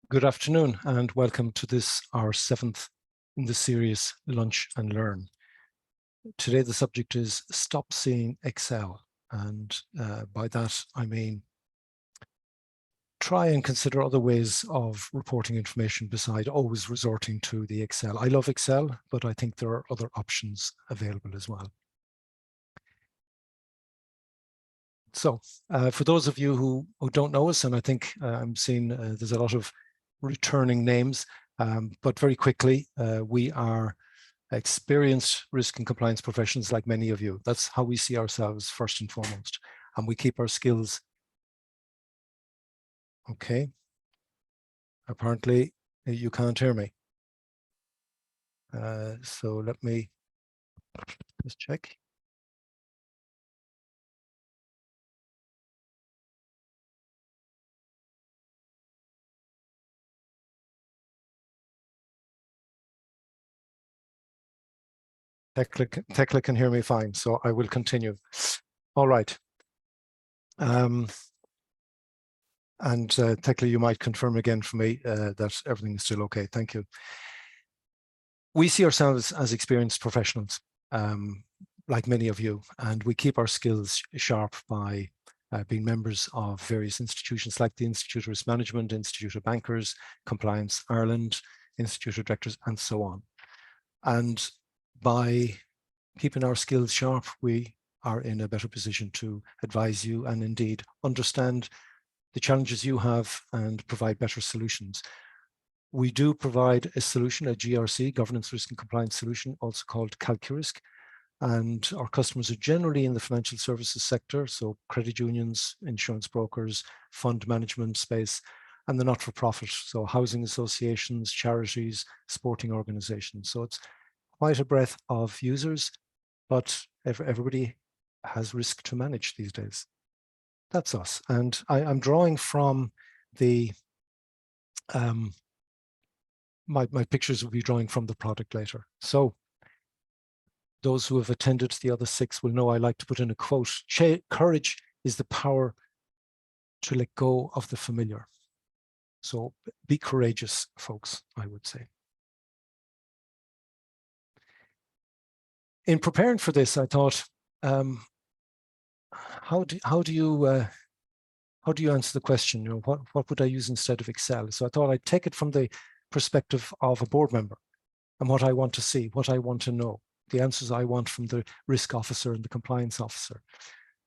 Good afternoon and welcome to this, our 7th in the series Lunch and Learn. Today the subject is Stop Seeing Excel, and by that I mean try and consider other ways of reporting information beside always resorting to the Excel. I love Excel, but I think there are other options available as well. So for those of you who don't know us, and I think I'm seeing there's a lot of returning names, but very quickly, we are experienced risk and compliance professionals like many of you. That's how we see ourselves first and foremost, and we keep our skills. Okay, apparently you can't hear me. So let me just check. Tekla can hear me fine, so I will continue. All right. And Tekla, you might confirm again for me that everything is still okay. Thank you. We see ourselves as experienced professionals, like many of you, and we keep our skills sharp by being members of various institutions like the Institute of Risk Management, Institute of Bankers, Compliance Ireland, Institute of Directors, and so on. And by keeping our skills sharp, we are in a better position to advise you and indeed understand the challenges you have and provide better solutions. We do provide a solution, a GRC, Governance, Risk and Compliance solution, also called calQrisk, and our customers are generally in the financial services sector, so credit unions, insurance brokers, fund management space, and the not-for-profit, so housing associations, charities, sporting organizations. So it's quite a breadth of users, but everybody has risk to manage these days. That's us. And I'm drawing from the, my pictures will be drawing from the product later. So those who have attended the other 6 will know I like to put in a quote. Courage is the power to let go of the familiar. So be courageous, folks, I would say. In preparing for this, I thought, how do you answer the question? You know, what would I use instead of Excel? So I thought I'd take it from the perspective of a board member and what I want to see, what I want to know, the answers I want from the risk officer and the compliance officer.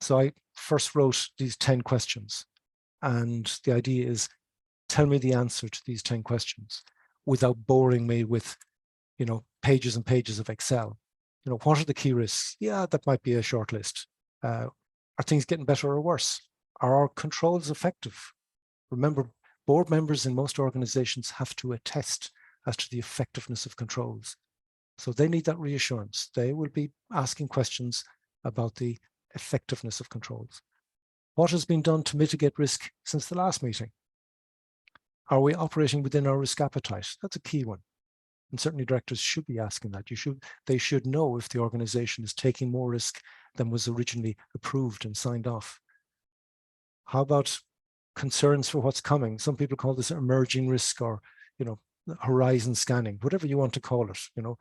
So I first wrote these 10 questions, and the idea is tell me the answer to these 10 questions without boring me with, you know, pages and pages of Excel. You know, what are the key risks? Yeah, that might be a short list. Are things getting better or worse? Are our controls effective? Remember, board members in most organizations have to attest as to the effectiveness of controls. So they need that reassurance. They will be asking questions about the effectiveness of controls. What has been done to mitigate risk since the last meeting? Are we operating within our risk appetite? That's a key one. And certainly directors should be asking that. They should know if the organization is taking more risk than was originally approved and signed off. How about concerns for what's coming? Some people call this emerging risk, or, you know, horizon scanning, whatever you want to call it. You know,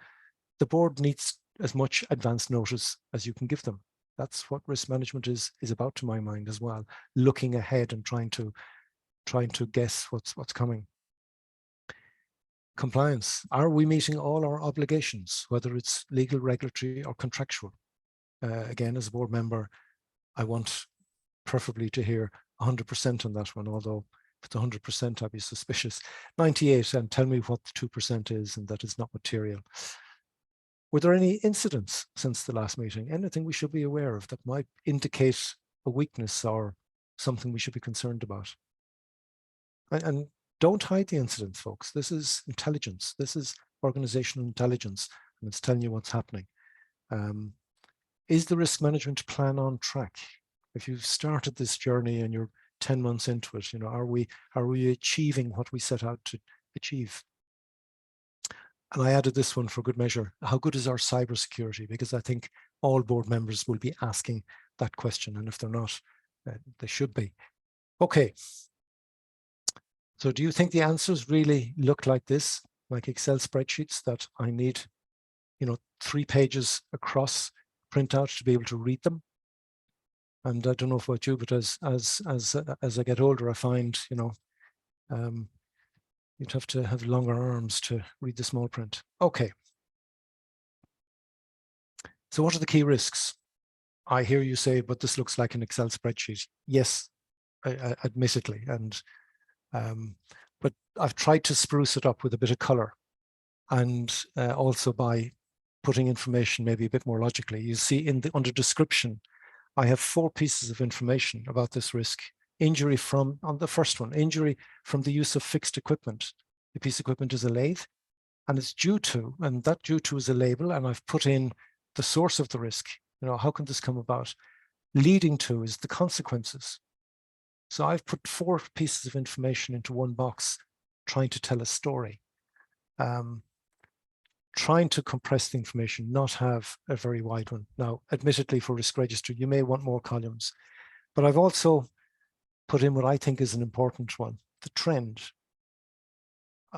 the board needs as much advance notice as you can give them. That's what risk management is about, to my mind, as well. Looking ahead and trying to guess what's coming. Compliance. Are we meeting all our obligations, whether it's legal, regulatory, or contractual? Again, as a board member, I want preferably to hear 100% on that one, although if it's 100%, I'd be suspicious. 98, and tell me what the 2% is and that it's not material. Were there any incidents since the last meeting? Anything we should be aware of that might indicate a weakness or something we should be concerned about? And don't hide the incidents, folks. This is intelligence. This is organizational intelligence, and it's telling you what's happening. Is the risk management plan on track? If you've started this journey and you're 10 months into it, you know, are we achieving what we set out to achieve? And I added this one for good measure. How good is our cyber security? Because I think all board members will be asking that question, and if they're not, they should be. Okay. So do you think the answers really look like this, like Excel spreadsheets that I need, 3 pages across printout to be able to read them? And I don't know about you, but as I get older, I find, you'd have to have longer arms to read the small print. Okay. So what are the key risks? I hear you say, but this looks like an Excel spreadsheet. Yes, admittedly, and but I've tried to spruce it up with a bit of color, and also by putting information maybe a bit more logically. You see under description, I have 4 pieces of information about this risk. Injury on the first one, injury from the use of fixed equipment. The piece of equipment is a lathe, and it's due to, and that due to is a label, and I've put in the source of the risk. How can this come about? Leading to is the consequences. So I've put 4 pieces of information into one box, trying to tell a story. Trying to compress the information, not have a very wide one. Now, admittedly, for risk register, you may want more columns, but I've also put in what I think is an important one, the trend.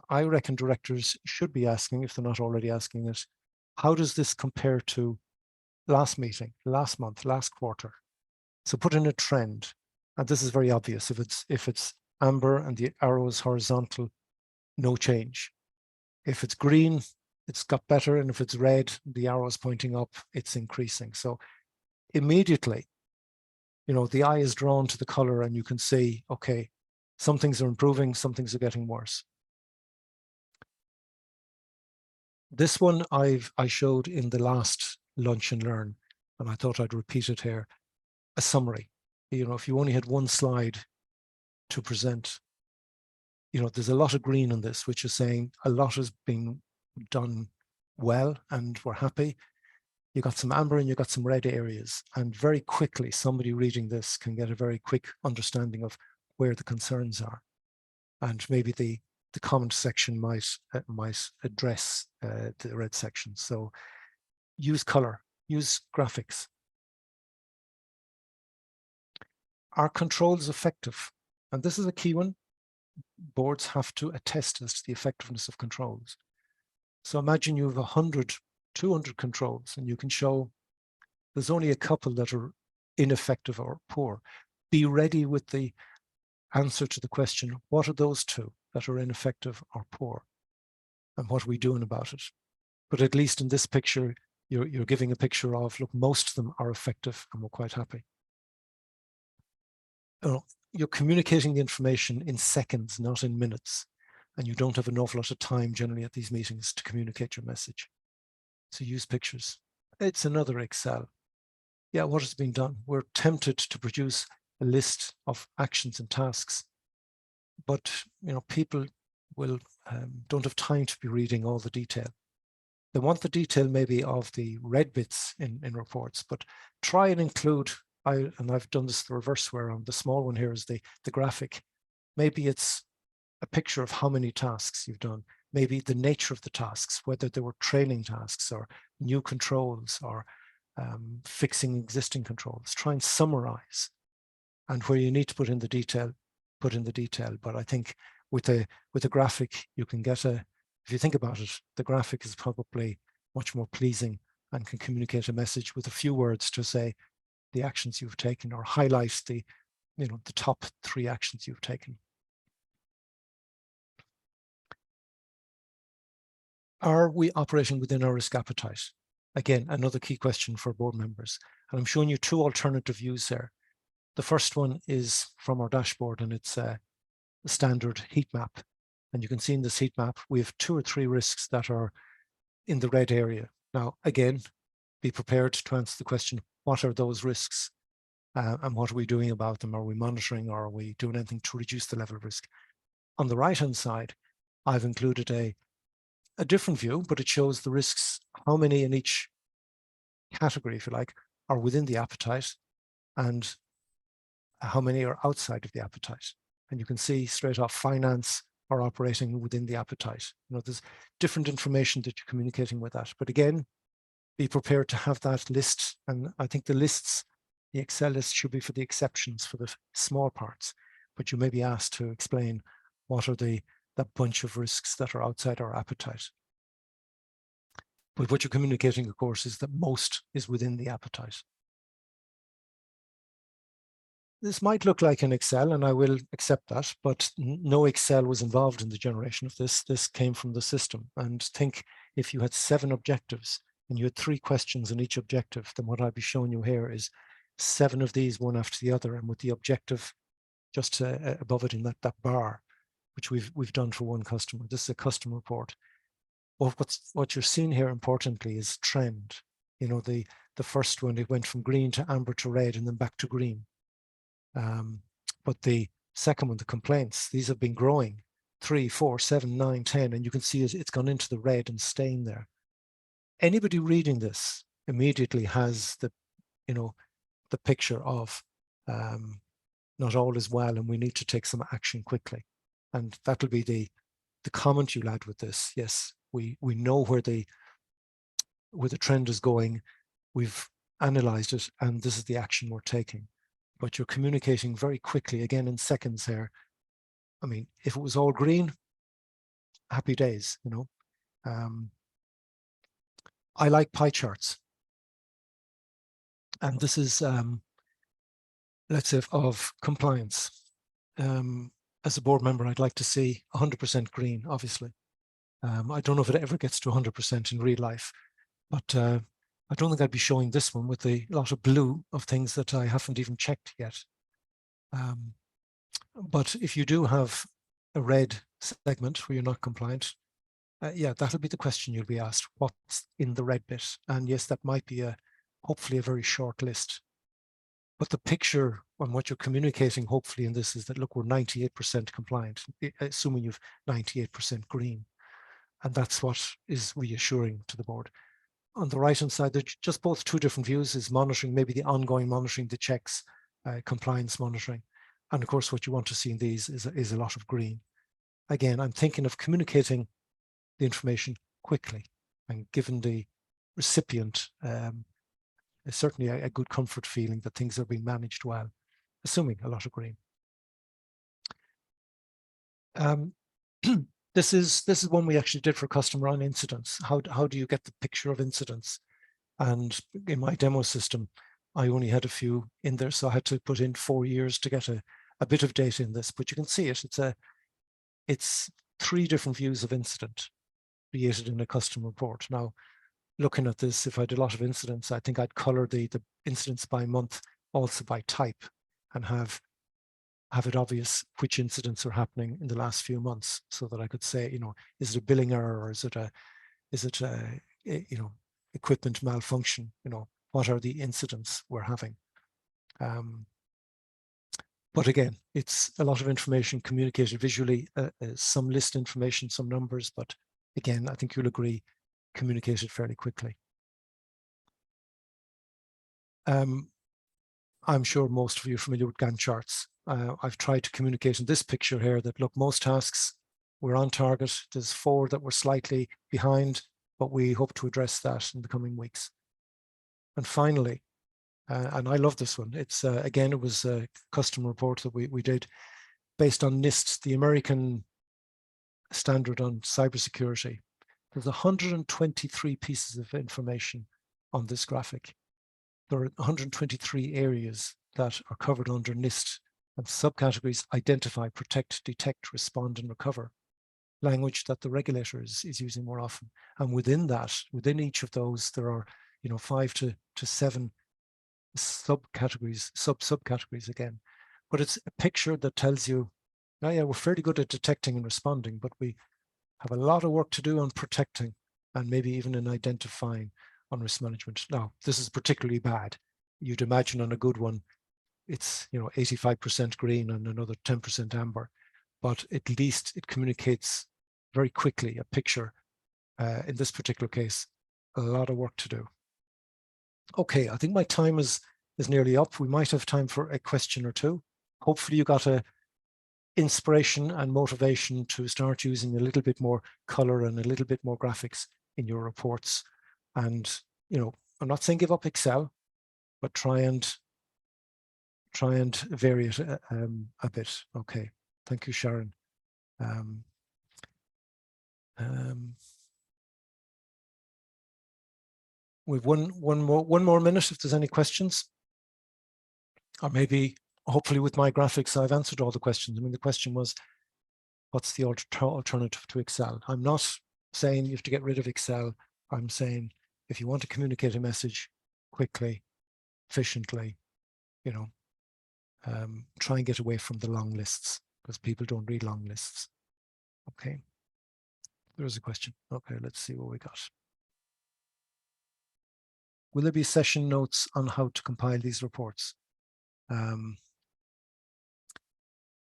I reckon directors should be asking, if they're not already asking it, how does this compare to last meeting, last month, last quarter? So put in a trend, and this is very obvious. If it's amber and the arrow is horizontal, no change. If it's green, it's got better, and if it's red, the arrow is pointing up, it's increasing. So immediately, the eye is drawn to the color, and you can see, okay, some things are improving, some things are getting worse. This one I showed in the last Lunch and Learn, and I thought I'd repeat it here. A summary. If you only had one slide to present, there's a lot of green on this, which is saying a lot has been done well and we're happy. You got some amber and you got some red areas, and very quickly somebody reading this can get a very quick understanding of where the concerns are, and maybe the comment section might address the red section. So use color, use graphics. Are controls effective? And this is a key one. Boards have to attest as to the effectiveness of controls. So imagine you have 100, 200 controls, and you can show there's only a couple that are ineffective or poor. Be ready with the answer to the question, what are those 2 that are ineffective or poor? And what are we doing about it? But at least in this picture, you're giving a picture of, look, most of them are effective and we're quite happy. You're communicating the information in seconds, not in minutes. And you don't have an awful lot of time generally at these meetings to communicate your message. So use pictures. It's another Excel. Yeah, what has been done? We're tempted to produce a list of actions and tasks, but people don't have time to be reading all the detail. They want the detail maybe of the red bits in reports, but try and include, and I've done this the reverse, where on the small one here is the graphic. Maybe it's a picture of how many tasks you've done, maybe the nature of the tasks, whether they were training tasks or new controls or fixing existing controls. Try and summarize, and where you need to put in the detail, put in the detail. But I think with a graphic, you can get if you think about it, the graphic is probably much more pleasing and can communicate a message with a few words to say the actions you've taken, or highlight the top 3 actions you've taken. Are we operating within our risk appetite? Again, another key question for board members. And I'm showing you 2 alternative views there. The first one is from our dashboard, and it's a standard heat map. And you can see in this heat map, we have 2 or 3 risks that are in the red area. Now, again, be prepared to answer the question, what are those risks? And what are we doing about them? Are we monitoring, or are we doing anything to reduce the level of risk? On the right-hand side, I've included a different view, but it shows the risks, how many in each category, if you like, are within the appetite, and how many are outside of the appetite. And you can see straight off, finance are operating within the appetite. There's different information that you're communicating with that. But again, be prepared to have that list. And I think the lists, the Excel list should be for the exceptions, for the small parts. But you may be asked to explain What are that bunch of risks that are outside our appetite? But what you're communicating, of course, is that most is within the appetite. This might look like an Excel, and I will accept that, but no Excel was involved in the generation of this. This came from the system. And think if you had 7 objectives and you had 3 questions in each objective, then what I'll be showing you here is 7 of these, one after the other, and with the objective just above it in that bar, which we've done for one customer. This is a customer report. Well, what you're seeing here, importantly, is trend. You know, the first one, it went from green to amber to red and then back to green. But the second one, the complaints, these have been growing 3, 4, 7, 9, 10, and you can see it's gone into the red and staying there. Anybody reading this immediately has the picture of not all is well and we need to take some action quickly. And that'll be the comment you'll add with this. Yes, we know where the trend is going. We've analyzed it, and this is the action we're taking. But you're communicating very quickly, again in seconds here. I mean, if it was all green, happy days, you know. I like pie charts. And this is, let's say, of compliance. As a board member, I'd like to see 100% green, obviously. I don't know if it ever gets to 100% in real life, but I don't think I'd be showing this one with a lot of blue of things that I haven't even checked yet. But if you do have a red segment where you're not compliant, yeah, that'll be the question you'll be asked. What's in the red bit? And yes, that might be hopefully a very short list. But the picture on what you're communicating, hopefully, in this is that, look, we're 98% compliant, assuming you've 98% green. And that's what is reassuring to the board. On the right-hand side, there's just both 2 different views, is monitoring, maybe the ongoing monitoring, the checks, compliance monitoring. And of course, what you want to see in these is a lot of green. Again, I'm thinking of communicating the information quickly and giving the recipient certainly a good comfort feeling that things are being managed well, assuming a lot of green. This is one we actually did for customer on incidents. How do you get the picture of incidents? And in my demo system, I only had a few in there, so I had to put in 4 years to get a bit of data in this. But you can see it. It's 3 different views of incident created in a customer report. Now, looking at this, if I did a lot of incidents, I think I'd color the incidents by month, also by type, and have it obvious which incidents are happening in the last few months, so that I could say, you know, is it a billing error, or is it a you know, equipment malfunction? You know, what are the incidents we're having? But again, it's a lot of information communicated visually, some list information, some numbers, but again, I think you'll agree, communicated fairly quickly. I'm sure most of you are familiar with Gantt charts. I've tried to communicate in this picture here that, look, most tasks we're on target. There's 4 that we're slightly behind, but we hope to address that in the coming weeks. And finally, and I love this one, it's again, it was a customer report that we did based on NIST, the American standard on cybersecurity. There's 123 pieces of information on this graphic. There are 123 areas that are covered under NIST, and subcategories: identify, protect, detect, respond, and recover. Language that the regulator is using more often. And within that, within each of those, there are, you know, 5 to 7 subcategories, subcategories again. But it's a picture that tells you, oh yeah, we're fairly good at detecting and responding, but we have a lot of work to do on protecting, and maybe even in identifying on risk management. Now, this is particularly bad. You'd imagine on a good one, it's, you know, 85% green and another 10% amber, but at least it communicates very quickly a picture. In this particular case, a lot of work to do. Okay, I think my time is nearly up. We might have time for a question or 2. Hopefully you got a inspiration and motivation to start using a little bit more color and a little bit more graphics in your reports. And, you know, I'm not saying give up Excel, but try and vary it a bit. Okay, thank you, Sharon. We've one more minute if there's any questions, or maybe hopefully with my graphics I've answered all the questions. I mean, the question was, what's the alternative to Excel? I'm not saying you have to get rid of Excel. I'm saying if you want to communicate a message quickly, efficiently, you know, try and get away from the long lists, because people don't read long lists. Okay, there's a question. Okay, let's see what we got. Will there be session notes on how to compile these reports?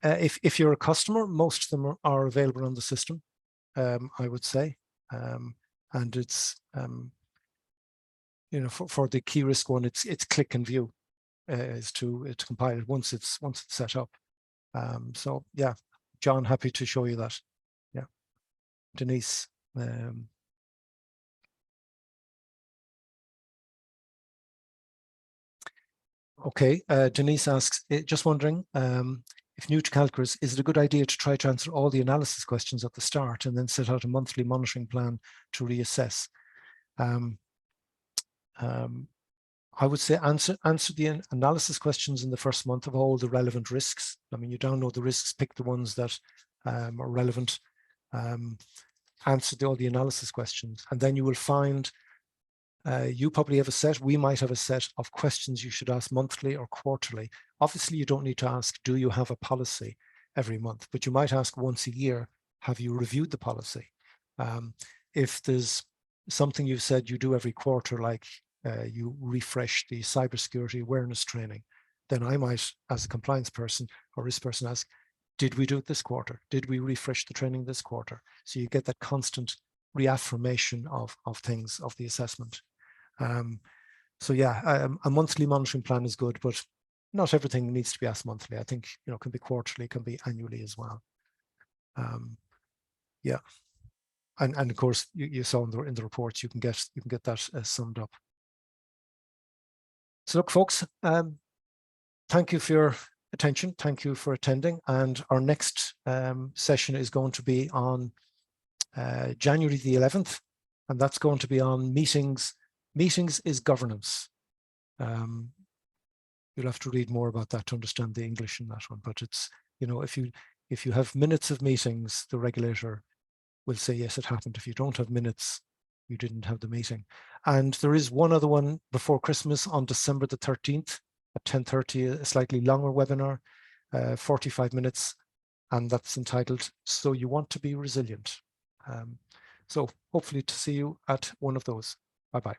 If you're a customer, most of them are available on the system, I would say. And it's, you know, for the calQrisk one, it's click and view is to compile it once it's set up. So yeah, John, happy to show you that. Yeah, Denise. Okay, Denise asks, just wondering, if new to calQrisk, is it a good idea to try to answer all the analysis questions at the start and then set out a monthly monitoring plan to reassess? I would say answer the analysis questions in the first month of all the relevant risks. I mean, you download the risks, pick the ones that are relevant, answer all the analysis questions, and then you will find you probably have a set, we might have a set of questions you should ask monthly or quarterly. Obviously, you don't need to ask, do you have a policy every month? But you might ask once a year, have you reviewed the policy? If there's something you've said you do every quarter, like you refresh the cyber security awareness training, then I might, as a compliance person or risk person, ask, did we do it this quarter? Did we refresh the training this quarter? So you get that constant reaffirmation of things, of the assessment. So yeah, a monthly monitoring plan is good, but not everything needs to be asked monthly. I think, you know, it can be quarterly, it can be annually as well. Yeah, and of course you saw in the reports you can get that summed up. So look, folks, thank you for your attention. Thank you for attending. And our next session is going to be on January the 11th, and that's going to be on meetings. Meetings is governance. You'll have to read more about that to understand the English in that one. But it's, you know, if you have minutes of meetings, the regulator will say, yes, it happened. If you don't have minutes, you didn't have the meeting. And there is one other one before Christmas on December the 13th at 10:30, a slightly longer webinar, 45 minutes, and that's entitled, So You Want to Be Resilient. So hopefully to see you at one of those. Bye-bye.